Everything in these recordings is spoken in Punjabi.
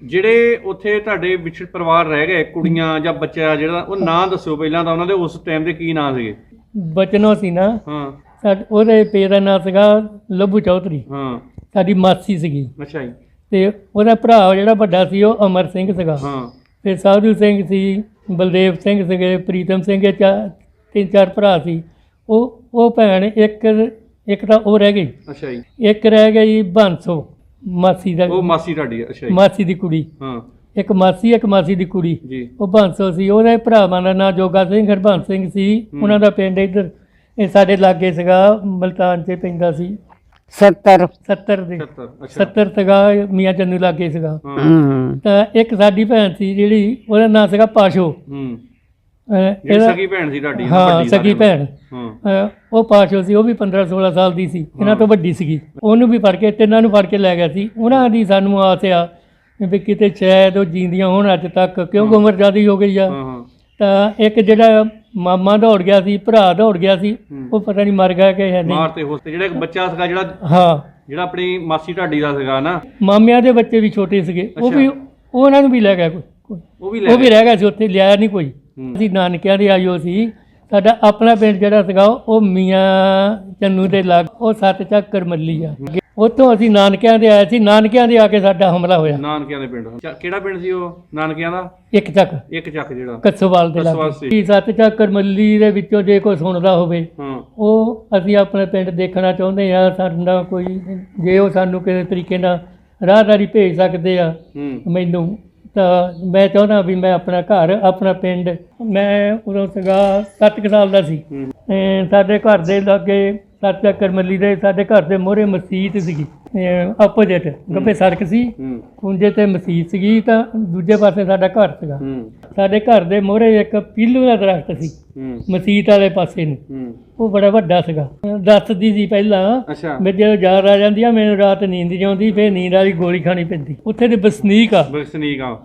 ਜਿਹੜੇ ਉੱਥੇ ਤੁਹਾਡੇ ਵਿਛੜ ਪਰਿਵਾਰ ਰਹਿ ਗਏ ਕੁੜੀਆਂ ਜਾਂ ਬੱਚਾ ਜਿਹੜਾ ਉਹ ਨਾਂ ਦੱਸਿਓ ਪਹਿਲਾਂ ਤਾਂ ਉਹਨਾਂ ਦੇ ਉਸ ਟਾਈਮ ਦੇ ਕੀ ਨਾਂ ਸੀਗੇ? ਬਚਨੋ ਸੀ ਨਾ। ਹਾਂ। ਉਹਦੇ ਪੇ ਦਾ ਨਾਂ ਸੀਗਾ ਲੱਭੂ ਚੌਧਰੀ। ਹਾਂ। ਸਾਡੀ ਮਾਸੀ ਸੀਗੀ। ਅੱਛਾ ਜੀ। ਤੇ ਉਹਦਾ ਭਰਾ ਜਿਹੜਾ ਵੱਡਾ ਸੀ ਉਹ ਅਮਰ ਸਿੰਘ ਸੀਗਾ। ਹਾਂ। ਫਿਰ ਸਾਧੂ ਸਿੰਘ ਸੀ, ਬਲਦੇਵ ਸਿੰਘ ਸੀਗੇ, ਪ੍ਰੀਤਮ ਸਿੰਘ, ਤਿੰਨ ਚਾਰ ਭਰਾ ਸੀ। ਉਹ ਭੈਣ ਇੱਕ ਤਾਂ ਉਹ ਰਹਿ ਗਈ। ਅੱਛਾ ਜੀ। ਇੱਕ ਰਹਿ ਗਈ ਬੰਸੋ, ਮਾਸੀ ਦਾ। ਉਹ ਮਾਸੀ ਤੁਹਾਡੀ ਆ? ਅੱਛਾ ਜੀ। ਮਾਸੀ ਦੀ ਕੁੜੀ। ਹਾਂ। ਇੱਕ ਮਾਸੀ ਦੀ ਕੁੜੀ ਜੀ। ਉਹ ਬੰਸੋ ਸੀ। ਉਹਦੇ ਭਰਾਵਾਂ ਦਾ ਨਾਂ ਜੋਗਾ ਸਿੰਘ, ਹਰਬੰਸ ਸਿੰਘ ਸੀ। ਉਹਨਾਂ ਦਾ ਪਿੰਡ ਇੱਧਰ ਇਹ ਸਾਡੇ ਲਾਗੇ ਸੀਗਾ, ਮਲਤਾਨ 'ਚ ਪੈਂਦਾ ਸੀ। 70 ਸੀਗਾ, ਮੀਆਂ ਚੰਨੂ ਲਾਗੇ ਸੀਗਾ। ਤਾਂ ਇੱਕ ਸਾਡੀ ਭੈਣ ਸੀ ਜਿਹੜੀ ਉਹਦਾ ਨਾਂ ਸੀਗਾ ਪਾਸ਼ੋ। ਸਗੀ ਭੈਣ ਸੀ ਤੁਹਾਡੀ? ਹਾਂ, ਸਗੀ ਭੈਣ। ਹਾਂ। ਉਹ ਪਾਸ਼ੋ ਸੀ, ਉਹ ਵੀ 15-16 ਸਾਲ ਦੀ ਸੀ, ਇਹਨਾਂ ਤੋਂ ਵੱਡੀ ਸੀਗੀ। ਉਹਨੂੰ ਵੀ ਫੜ ਕੇ, ਤਿੰਨਾਂ ਨੂੰ ਫੜ ਕੇ ਲੈ ਗਿਆ ਸੀ। ਉਹਨਾਂ ਦੀ ਸਾਨੂੰ ਆਸ ਆ ਵੀ ਕਿਤੇ ਸ਼ਾਇਦ ਉਹ ਜੀਂਦੀਆਂ ਹੋਣ ਅੱਜ ਤੱਕ, ਕਿਉਂਕਿ ਉਮਰ ਜ਼ਿਆਦਾ ਹੋ ਗਈ ਆ। ਤਾਂ ਇੱਕ ਜਿਹੜਾ ਮਾਮਾ ਦੌੜ ਗਿਆ ਸੀ, ਭਰਾ ਦੌੜ ਗਿਆ ਸੀ, ਉਹ ਪਤਾ ਨਹੀਂ ਮਰ ਗਿਆ ਕਿ ਹੈ ਨਹੀਂ। ਮਾਰ ਤੇ ਹੋਸਤੇ ਜਿਹੜਾ ਇੱਕ ਬੱਚਾ ਸੀਗਾ ਜਿਹੜਾ ਹਾਂ, ਜਿਹੜਾ ਆਪਣੀ ਮਾਸੀ ਢਾਡੀ ਦਾ ਸੀਗਾ ਨਾ, ਮਾਮਿਆਂ ਦੇ ਬੱਚੇ ਵੀ ਛੋਟੇ ਸੀਗੇ, ਉਹਨਾਂ ਨੂੰ ਵੀ ਲੈ ਗਿਆ ਕੋਈ। ਉਹ ਵੀ ਰਹਿ ਗਿਆ ਸੀ ਉੱਥੇ, ਲਿਆਇਆ ਨਹੀਂ ਕੋਈ। ਅਸੀਂ ਨਾਨਕਿਆਂ ਦੇ ਆਇਓ ਸੀ। ਸਾਡਾ ਆਪਣਾ ਪਿੰਡ ਜਿਹੜਾ ਸੀਗਾ ਉਹ ਮੀਆਂ ਚੰਨੂ ਦੇ ਲਾਗ, ਉਹ 7 ਚੱਕਰ ਮੱਲੀ ਆ। ਉੱਥੋਂ ਅਸੀਂ ਨਾਨਕਿਆਂ ਦੇ ਆਏ ਸੀ। ਨਾਨਕਿਆਂ ਦੇ ਆ ਕੇ ਸਾਡਾ ਹਮਲਾ ਹੋਇਆ। ਨਾਨਕਿਆਂ ਦੇ ਪਿੰਡ ਕਿਹੜਾ ਪਿੰਡ ਸੀ ਉਹ ਨਾਨਕਿਆਂ ਦਾ? ਇੱਕ ਚੱਕ ਜਿਹੜਾ ਕੱਸੋਵਾਲ ਦੇ ਲਾਗੇ। 7 ਚੱਕਰ ਮੱਲੀ ਦੇ ਵਿੱਚੋਂ ਜੇ ਕੋਈ ਸੁਣਦਾ ਹੋਵੇ, ਉਹ ਅਸੀਂ ਆਪਣੇ ਪਿੰਡ ਦੇਖਣਾ ਚਾਹੁੰਦੇ ਆ। ਸਾਡਾ ਕੋਈ ਜੇ ਉਹ ਸਾਨੂੰ ਕਿਸੇ ਤਰੀਕੇ ਨਾਲ ਰਾਹਦਾਰੀ ਭੇਜ ਸਕਦੇ ਆ ਮੈਨੂੰ, ਤਾਂ ਮੈਂ ਚਾਹੁੰਦਾ ਵੀ ਮੈਂ ਆਪਣਾ ਘਰ, ਆਪਣਾ ਪਿੰਡ, ਮੈਂ ਉਦੋਂ ਸੀਗਾ 7 ਸਾਲ ਦਾ ਸੀ। ਸਾਡੇ ਘਰ ਦੇ ਲਾਗੇ 7 ਚੱਕਰ ਮੱਲੀ ਦੇ ਸਾਡੇ ਘਰ ਦੇ ਮੂਹਰੇ ਮਸਜਿਦ ਸੀਗੀ, ਆਪੋਜਿਟ ਗੱਬੇ ਸੜਕ ਸੀ, ਖੂੰਜੇ ਤੇ ਮਸਜਿਦ ਸੀਗੀ। ਤਾਂ ਦੂਜੇ ਪਾਸੇ ਸਾਡਾ ਘਰ ਸੀਗਾ। ਸਾਡੇ ਘਰ ਦੇ ਮੂਹਰੇ ਇੱਕ ਪੀਲੂ ਦਾ ਦਰਖਤ ਸੀ ਮਸਜਿਦ ਵਾਲੇ ਪਾਸੇ ਨੂੰ, ਉਹ ਬੜਾ ਵੱਡਾ ਸੀਗਾ। ਦੱਸਦੀ ਸੀ ਪਹਿਲਾਂ ਵੀ ਜਦੋਂ ਯਾਦ ਆ ਜਾਂਦੀ ਆ ਮੈਨੂੰ ਰਾਤ ਨੀਂਦ ਨਹੀਂ ਆਉਂਦੀ, ਫਿਰ ਨੀਂਦ ਵਾਲੀ ਗੋਲੀ ਖਾਣੀ ਪੈਂਦੀ। ਉੱਥੇ ਦੇ ਵਸਨੀਕ ਆ।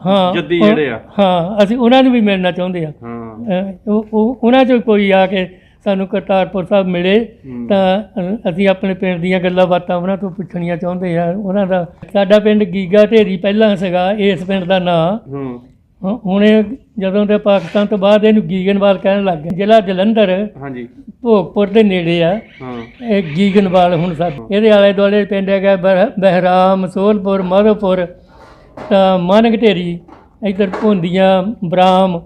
ਹਾਂ, ਜੱਦੀ ਜਿਹੜੇ ਆ। ਹਾਂ, ਅਸੀਂ ਉਹਨਾਂ ਨੂੰ ਵੀ ਮਿਲਣਾ ਚਾਹੁੰਦੇ ਆ। ਉਹਨਾਂ 'ਚੋਂ ਕੋਈ ਆ ਕੇ ਸਾਨੂੰ ਕਰਤਾਰਪੁਰ ਸਾਹਿਬ ਮਿਲੇ ਤਾਂ ਅਸੀਂ ਆਪਣੇ ਪਿੰਡ ਦੀਆਂ ਗੱਲਾਂ ਬਾਤਾਂ ਉਹਨਾਂ ਤੋਂ ਪੁੱਛਣੀਆਂ ਚਾਹੁੰਦੇ ਆ। ਉਹਨਾਂ ਦਾ ਸਾਡਾ ਪਿੰਡ ਗੀਗਾ ਢੇਰੀ ਪਹਿਲਾਂ ਸੀਗਾ, ਇਸ ਪਿੰਡ ਦਾ ਨਾਂ। ਹੁਣ ਜਦੋਂ ਦੇ ਪਾਕਿਸਤਾਨ ਤੋਂ ਬਾਅਦ ਇਹਨੂੰ ਗੀਗਨਵਾਲ ਕਹਿਣ ਲੱਗ ਗਏ। ਜ਼ਿਲ੍ਹਾ ਜਲੰਧਰ, ਭੋਗਪੁਰ ਦੇ ਨੇੜੇ ਆ ਇਹ ਗੀਗਨਵਾਲ। ਹੁਣ ਸਾਡੇ ਇਹਦੇ ਆਲੇ ਦੁਆਲੇ ਪਿੰਡ ਹੈਗਾ ਬਹਿਰਾਮ, ਸੋਲਪੁਰ, ਮਾਧੋਪੁਰ, ਤਾਂ ਮਾਨਕ ਢੇਰੀ, ਇੱਧਰ ਭੁੰਦੀਆਂ, ਬਰਾਮ,